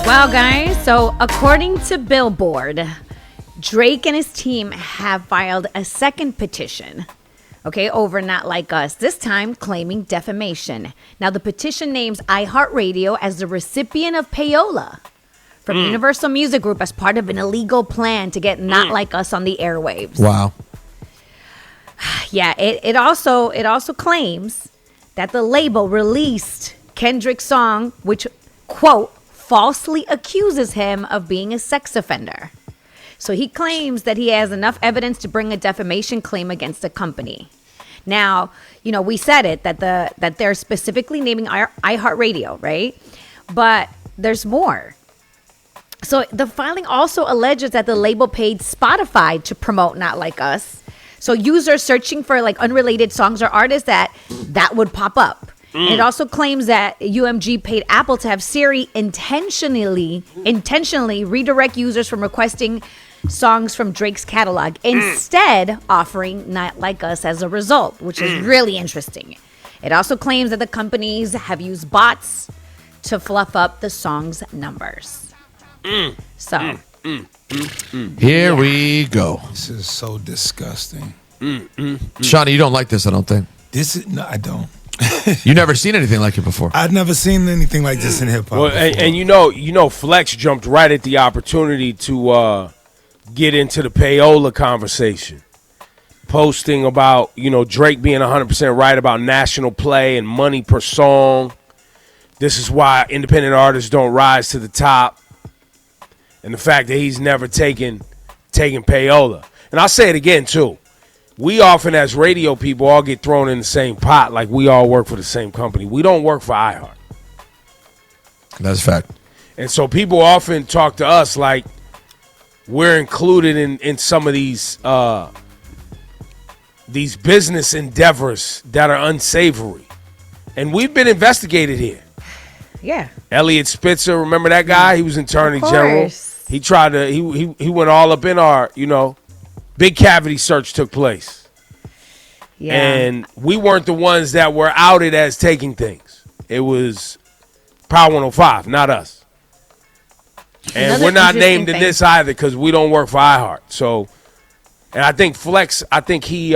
Well, guys, so according to Billboard, Drake and his team have filed a second petition, over Not Like Us, this time claiming defamation. Now, the petition names iHeartRadio as the recipient of payola from Universal Music Group as part of an illegal plan to get Not Like Us on the airwaves. Wow. Yeah, it also claims that the label released Kendrick's song, which, quote, falsely accuses him of being a sex offender. So he claims that he has enough evidence to bring a defamation claim against the company. Now, we said it, that they're specifically naming iHeartRadio, right? But there's more. So the filing also alleges that the label paid Spotify to promote Not Like Us. So users searching for unrelated songs or artists that would pop up. And it also claims that UMG paid Apple to have Siri intentionally redirect users from requesting songs from Drake's catalog, instead offering Not Like Us as a result, which is really interesting. It also claims that the companies have used bots to fluff up the song's numbers. So here we go. This is so disgusting. Shawnee, you don't like this, I don't think. No, I don't. You never seen anything like it before. I've never seen anything like this in hip hop. Well, and Flex jumped right at the opportunity to get into the payola conversation, posting about Drake being 100% right about national play and money per song. This is why independent artists don't rise to the top, and the fact that he's never taken payola. And I'll say it again too. We often, as radio people, all get thrown in the same pot, like we all work for the same company. We don't work for iHeart. That's a fact. And so people often talk to us like we're included in some of these business endeavors that are unsavory. And we've been investigated here. yeah. Elliot Spitzer, remember that guy? He was Attorney General. He tried to, he went all up in our, big cavity search took place. Yeah. And we weren't the ones that were outed as taking things. It was Power 105, not us. And Another we're not interesting named in thing. this either because we don't work for iHeart. So, and I think Flex, he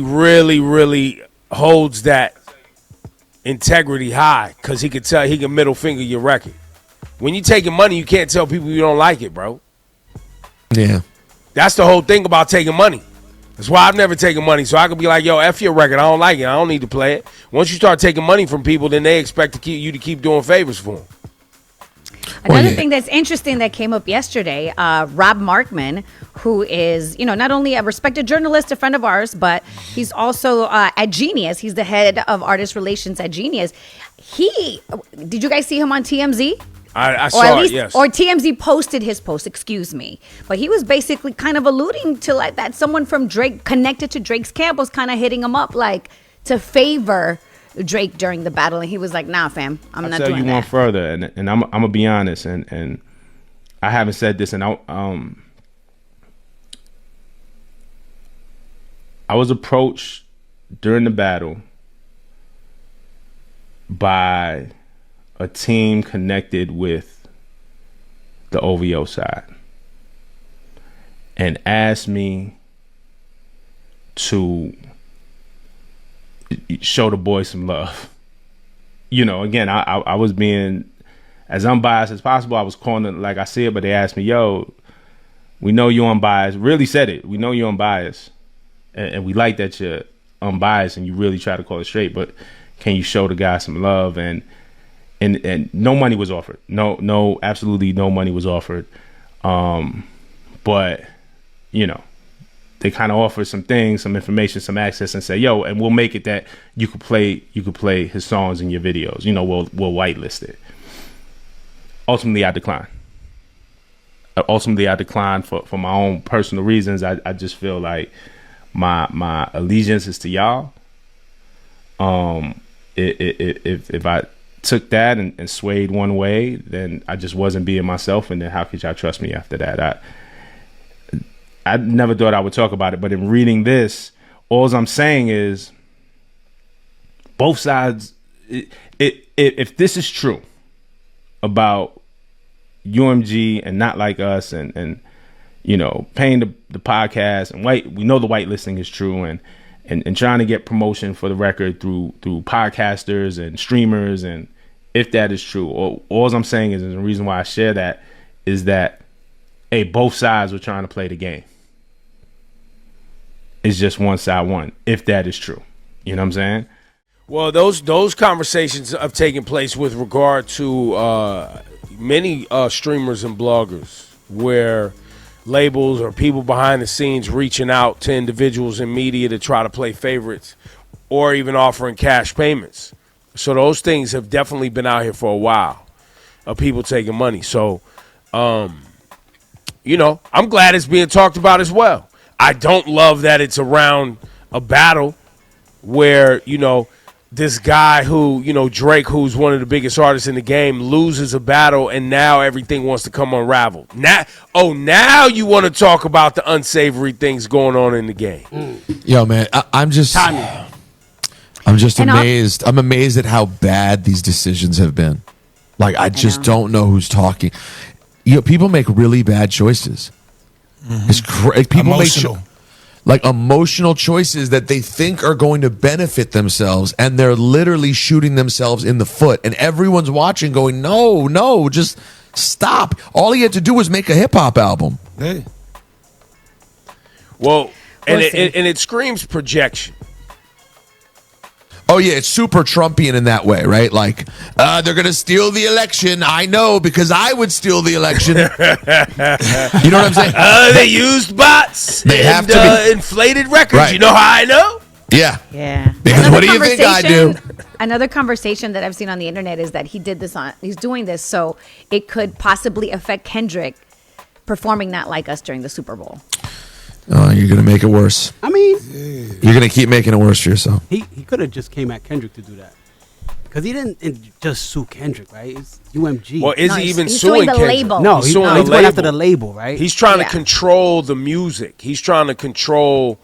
really, really holds that integrity high because he could tell, he can middle finger your record. When you're taking money, you can't tell people you don't like it, bro. Yeah. That's the whole thing about taking money. That's why I've never taken money. So I could be like, yo, F your record. I don't like it. I don't need to play it. Once you start taking money from people, then they expect you to keep doing favors for them. Another thing that's interesting that came up yesterday, Rob Markman, who is, not only a respected journalist, a friend of ours, but he's also at Genius. He's the head of artist relations at Genius. Did you guys see him on TMZ? I saw it, yes. Or TMZ posted his post, excuse me. But he was basically kind of alluding to that someone from Drake, connected to Drake's camp, was kind of hitting him up to favor Drake during the battle. And he was like, nah, fam, I'm not doing that. I'll tell you one further, and I'm going to be honest, and I haven't said this, and I was approached during the battle by a team connected with the OVO side and asked me to show the boys some love. Again, I was being as unbiased as possible. I was calling it like I see it, but they asked me, yo, we know you're unbiased. Really said it. We know you're unbiased. And we like that you're unbiased and you really try to call it straight, but can you show the guy some love? And no money was offered. No, absolutely no money was offered. But, they kind of offer some things, some information, some access, and say, yo, and we'll make it that you could play his songs in your videos. We'll whitelist it. Ultimately, I declined. For my own personal reasons. I just feel like my allegiance is to y'all. If I took that and swayed one way, then I just wasn't being myself, and then how could y'all trust me after that? I never thought I would talk about it, but in reading this, all I'm saying is both sides if this is true about UMG and Not Like Us and you know, paying the podcast and we know the whitelisting is true and trying to get promotion for the record through podcasters and streamers, and if that is true, all I'm saying is the reason why I share that is that both sides were trying to play the game. It's just one side won, if that is true. You know what I'm saying? Well, those conversations have taken place with regard to many streamers and bloggers, where labels or people behind the scenes reaching out to individuals in media to try to play favorites or even offering cash payments. So those things have definitely been out here for a while, of people taking money. So, you know, I'm glad it's being talked about as well. I don't love that it's around a battle where, you know, this guy who, you know, Drake, who's one of the biggest artists in the game, loses a battle, and now everything wants to come unraveled. Now you want to talk about the unsavory things going on in the game. Yo, man, I'm just amazed. I'm amazed at how bad these decisions have been. Like, I just don't know who's talking. You know, people make really bad choices. It's people Emotional. make emotional choices that they think are going to benefit themselves, and they're literally shooting themselves in the foot. And everyone's watching, going, "No, just stop." All he had to do was make a hip hop album. Hey. Well, and it screams projection. Oh yeah, it's super Trumpian in that way, right? Like, they're gonna steal the election. I know, because I would steal the election. You know what I'm saying? They used bots. They have to be inflated records. Right. You know how I know? Yeah. Because Another what do you think I do? Another conversation that I've seen on the internet is that he's doing this so it could possibly affect Kendrick performing Not Like Us during the Super Bowl. Oh, you're gonna make it worse. I mean, You're gonna keep making it worse for yourself. he could have just came at Kendrick to do that, because he didn't just sue Kendrick, right? It's UMG. Well, is No, he he's- even he's suing suing the Kendrick? label. no, he's suing the he's going after label. the label, right? He's trying Yeah. to control the music. He's trying to control,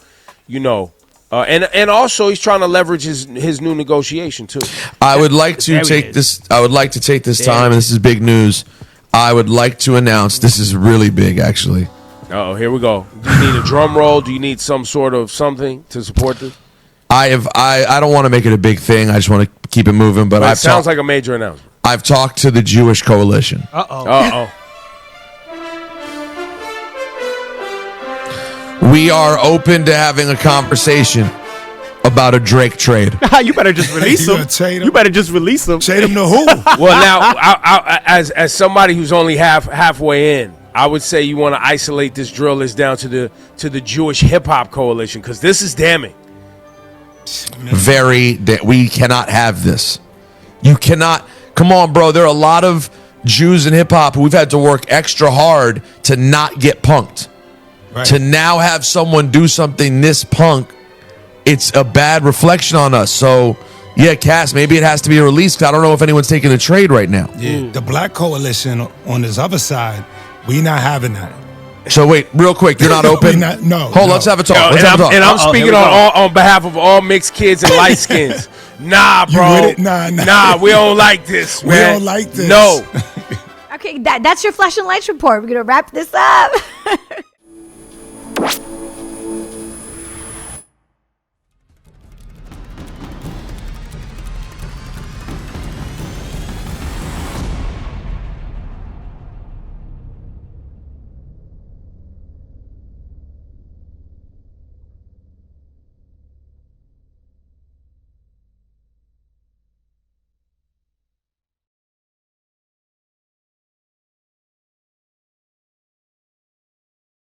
you know, and also he's trying to leverage his new negotiation too. I would like to There he take is. this. I would like to take this There time, he and this is big news. I would like to announce, this is really big, actually. Oh, here we go. Do you need a drum roll? Do you need some sort of something to support this? I don't want to make it a big thing. I just want to keep it moving. But It sounds like a major announcement. I've talked to the Jewish Coalition. Uh-oh. We are open to having a conversation about a Drake trade. You better just release You him. gonna trade him? You better just release him. Shade him to who? Well, now, as somebody who's only halfway in, I would say you want to isolate this drill list down to the Jewish Hip Hop Coalition, because this is damning. We cannot have this. You cannot. Come on, bro. There are a lot of Jews in hip hop who we've had to work extra hard to not get punked. Right. To now have someone do something this punk, it's a bad reflection on us. So, yeah, Cass, maybe it has to be released, because I don't know if anyone's taking a trade right now. Yeah, the Black Coalition on this other side, we not having that. So wait, real quick, you're not open? No. Let's have a talk. Yo, Let's have a talk. and I'm Uh-oh, speaking here we go. on behalf of all mixed kids and light skins. Nah, You bro. with it? Nah. Nah, we don't like this, We man. don't like this. No. Okay, that's your Flash and Lights report. We're going to wrap this up.